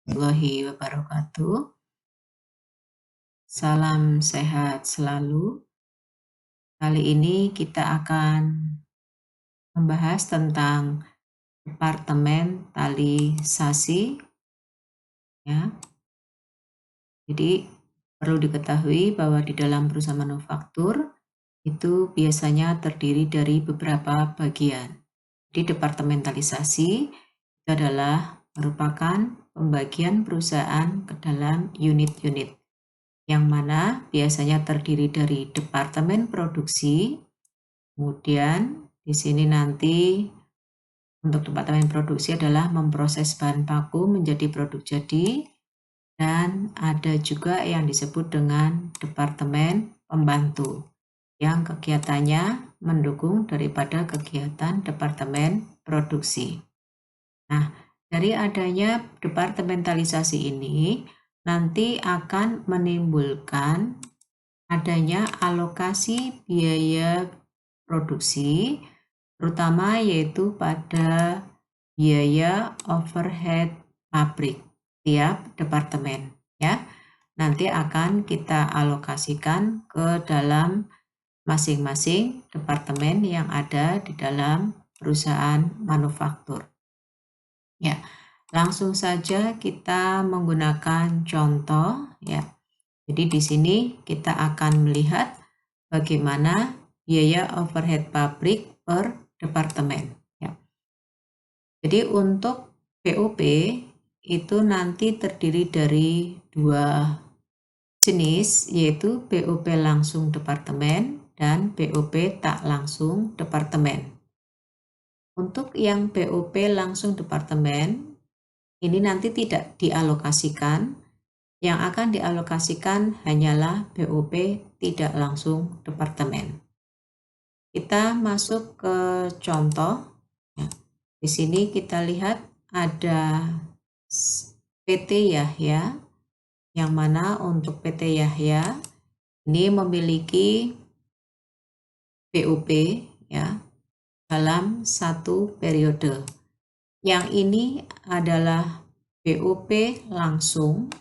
Warahmatullahi wabarakatuh. Salam sehat selalu. Kali ini kita akan membahas tentang departementalisasi, ya. Jadi perlu diketahui bahwa di dalam perusahaan manufaktur itu biasanya terdiri dari beberapa bagian. Jadi departementalisasi itu adalah merupakan pembagian perusahaan ke dalam unit-unit, yang mana biasanya terdiri dari departemen produksi. Kemudian di sini nanti untuk departemen produksi adalah memproses bahan baku menjadi produk jadi, dan ada juga yang disebut dengan departemen pembantu yang kegiatannya mendukung daripada kegiatan departemen produksi. Nah, dari adanya departementalisasi ini nanti akan menimbulkan adanya alokasi biaya produksi, terutama yaitu pada biaya overhead pabrik tiap departemen, ya. Nanti akan kita alokasikan ke dalam masing-masing departemen yang ada di dalam perusahaan manufaktur. Ya, langsung saja kita menggunakan contoh, ya. Jadi di sini kita akan melihat bagaimana biaya overhead pabrik per departemen, ya. Jadi untuk BOP itu nanti terdiri dari dua jenis, yaitu BOP langsung departemen dan BOP tak langsung departemen. Untuk yang BOP langsung departemen ini nanti tidak dialokasikan. Yang akan dialokasikan hanyalah BOP tidak langsung departemen. Kita masuk ke contoh, ya. Di sini kita lihat ada PT Yahya, yang mana untuk PT Yahya ini memiliki BOP, ya, dalam satu periode. Yang ini adalah BOP langsung,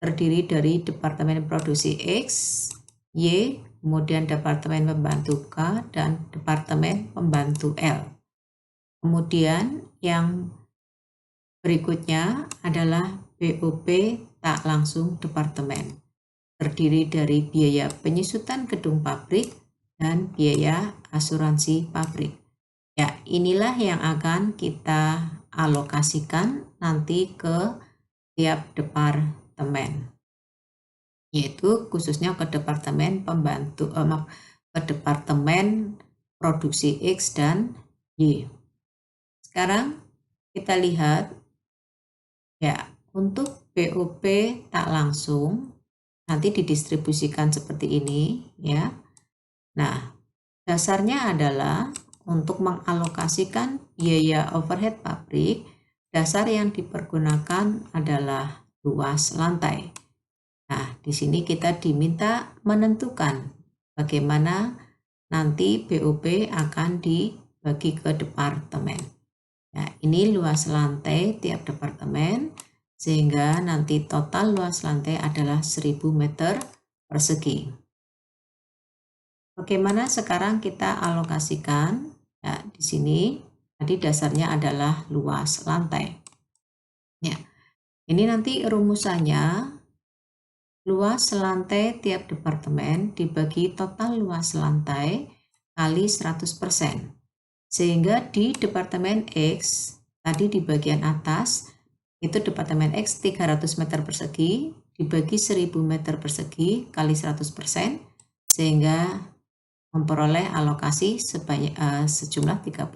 terdiri dari departemen produksi X, Y, kemudian departemen pembantu K, dan departemen pembantu L. Kemudian yang berikutnya adalah BOP tak langsung departemen, terdiri dari biaya penyusutan gedung pabrik dan biaya asuransi pabrik. Ya, inilah yang akan kita alokasikan nanti ke tiap departemen, yaitu khususnya ke departemen ke departemen produksi X dan Y. Sekarang kita lihat, ya, untuk BOP tak langsung nanti didistribusikan seperti ini, ya. Nah, dasarnya adalah untuk mengalokasikan biaya overhead pabrik, dasar yang dipergunakan adalah luas lantai. Nah, di sini kita diminta menentukan bagaimana nanti BOP akan dibagi ke departemen. Nah, ini luas lantai tiap departemen, sehingga nanti total luas lantai adalah 1000 meter persegi. Bagaimana sekarang kita alokasikan? Ya, di sini tadi dasarnya adalah luas lantai. Ya, ini nanti rumusannya, luas lantai tiap departemen dibagi total luas lantai kali 100%. Sehingga di departemen X, tadi di bagian atas, itu departemen X 300 meter persegi, dibagi 1000 meter persegi kali 100%, sehingga memperoleh alokasi sejumlah 30%.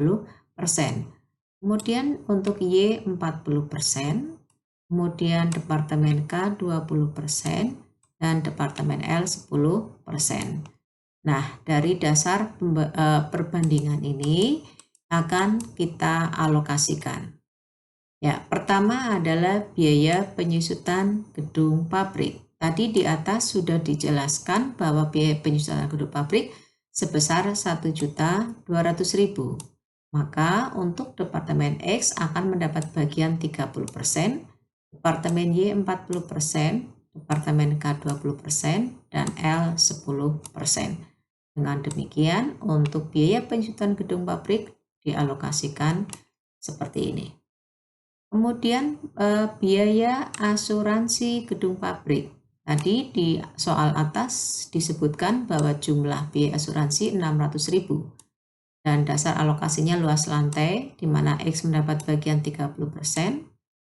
Kemudian untuk Y 40%, kemudian departemen K 20%, dan departemen L 10%. Nah, dari dasar perbandingan ini akan kita alokasikan. Ya, pertama adalah biaya penyusutan gedung pabrik. Tadi di atas sudah dijelaskan bahwa biaya penyusutan gedung pabrik sebesar 1.200.000. Maka untuk departemen X akan mendapat bagian 30%, Departemen Y 40%, Departemen K 20%, dan L 10%. Dengan demikian, untuk biaya penjutaan gedung pabrik dialokasikan seperti ini. Kemudian biaya asuransi gedung pabrik. Tadi di soal atas disebutkan bahwa jumlah biaya asuransi 600.000 dan dasar alokasinya luas lantai di mana X mendapat bagian 30%.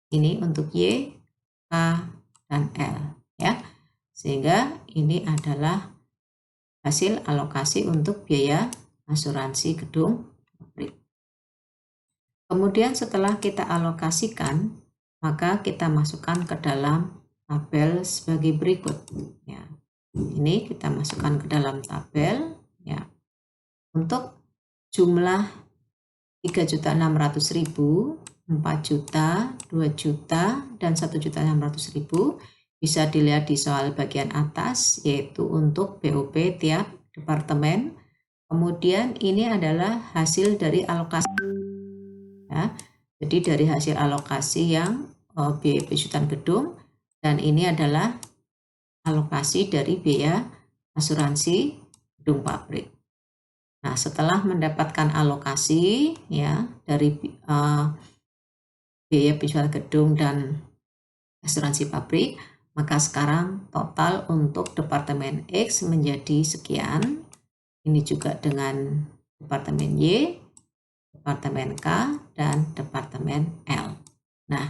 Ini untuk Y, K, dan L ya. Sehingga ini adalah hasil alokasi untuk biaya asuransi gedung pabrik. Kemudian setelah kita alokasikan, maka kita masukkan ke dalam tabel sebagai berikut ya. Ini kita masukkan ke dalam tabel ya. Untuk jumlah 3.600.000, 4 juta, 2 juta, dan 1.600.000 bisa dilihat di soal bagian atas, yaitu untuk BOP tiap departemen. Kemudian ini adalah hasil dari alokasi ya. Jadi dari hasil alokasi yang biaya penjutaan gedung, dan ini adalah alokasi dari biaya asuransi gedung pabrik. Nah, setelah mendapatkan alokasi ya dari biaya penjualan gedung dan asuransi pabrik, maka sekarang total untuk Departemen X menjadi sekian. Ini juga dengan Departemen Y, Departemen K, dan Departemen L. Nah,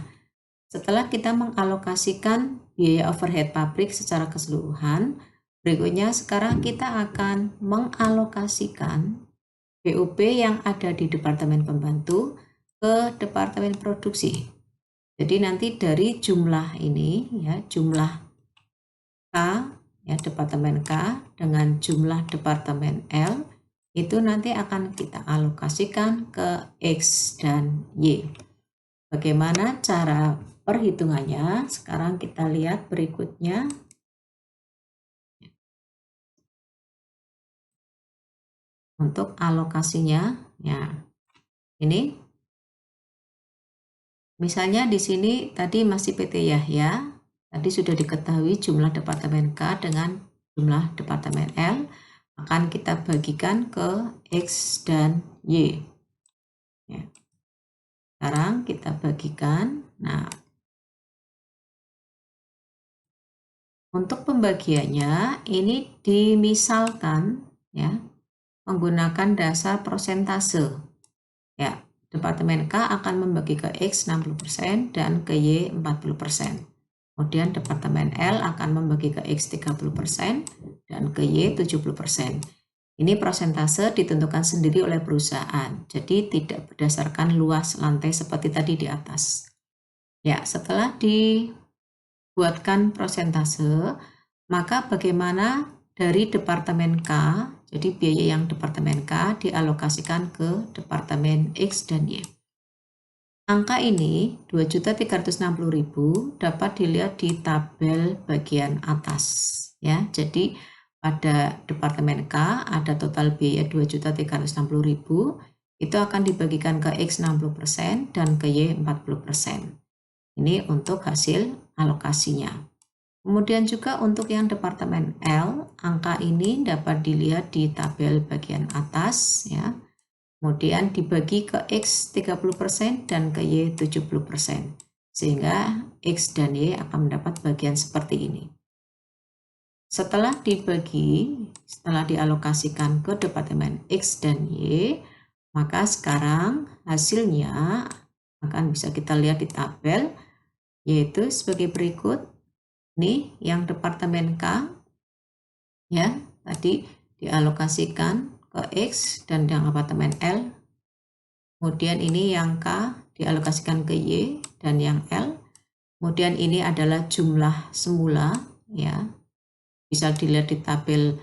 setelah kita mengalokasikan biaya overhead pabrik secara keseluruhan, berikutnya sekarang kita akan mengalokasikan BOP yang ada di Departemen Pembantu ke Departemen Produksi. Jadi nanti dari jumlah ini ya, jumlah K ya, Departemen K dengan jumlah Departemen L itu nanti akan kita alokasikan ke X dan Y. Bagaimana cara perhitungannya? Sekarang kita lihat berikutnya. Untuk alokasinya, ya ini misalnya di sini tadi masih PT Yahya, tadi sudah diketahui jumlah Departemen K dengan jumlah Departemen L akan kita bagikan ke X dan Y. Ya. Sekarang kita bagikan. Nah, untuk pembagiannya ini dimisalkan ya menggunakan dasar persentase. Ya, Departemen K akan membagi ke X 60% dan ke Y 40%. Kemudian Departemen L akan membagi ke X 30% dan ke Y 70%. Ini persentase ditentukan sendiri oleh perusahaan, jadi tidak berdasarkan luas lantai seperti tadi di atas. Ya, setelah dibuatkan persentase, maka bagaimana dari Departemen K, jadi biaya yang Departemen K dialokasikan ke Departemen X dan Y. Angka ini 2.360.000 dapat dilihat di tabel bagian atas ya. Jadi pada Departemen K ada total biaya 2.360.000, itu akan dibagikan ke X 60% dan ke Y 40%. Ini untuk hasil alokasinya. Kemudian juga untuk yang Departemen L, angka ini dapat dilihat di tabel bagian atas ya. Kemudian dibagi ke X 30% dan ke Y 70%. Sehingga X dan Y akan mendapat bagian seperti ini. Setelah dialokasikan ke Departemen X dan Y, maka sekarang hasilnya akan bisa kita lihat di tabel, yaitu sebagai berikut. Ini yang Departemen K, ya, tadi dialokasikan ke X dan yang Departemen L. Kemudian ini yang K dialokasikan ke Y dan yang L. Kemudian ini adalah jumlah semula, ya. Bisa dilihat di tabel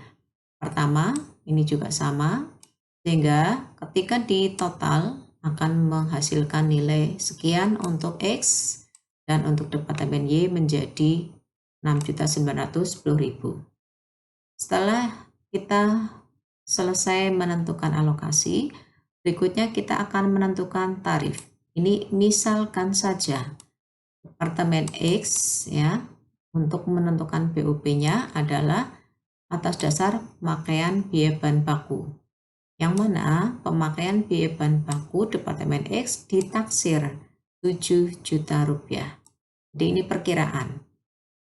pertama, ini juga sama. Sehingga ketika di total akan menghasilkan nilai sekian untuk X dan untuk Departemen Y menjadi 6.910.000. Setelah kita selesai menentukan alokasi, berikutnya kita akan menentukan tarif. Ini misalkan saja Departemen X ya, untuk menentukan BOP-nya adalah atas dasar pemakaian biaya bahan baku. Yang mana pemakaian biaya bahan baku Departemen X ditaksir 7 juta rupiah. Jadi ini perkiraan.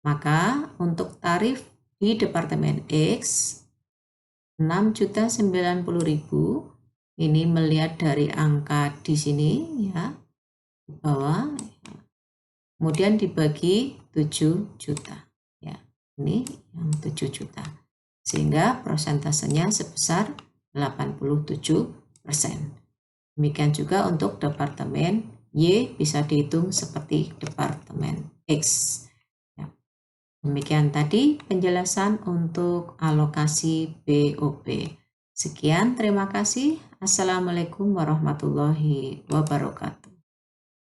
Maka untuk tarif di Departemen X 6.090.000 ini melihat dari angka di sini ya, di bawah. Kemudian dibagi 7 juta. Ya, ini yang 7 juta. Sehingga persentasenya sebesar 87%. Demikian juga untuk Departemen Y bisa dihitung seperti Departemen X. Ya. Demikian tadi penjelasan untuk alokasi BOP. Sekian, terima kasih. Assalamualaikum warahmatullahi wabarakatuh.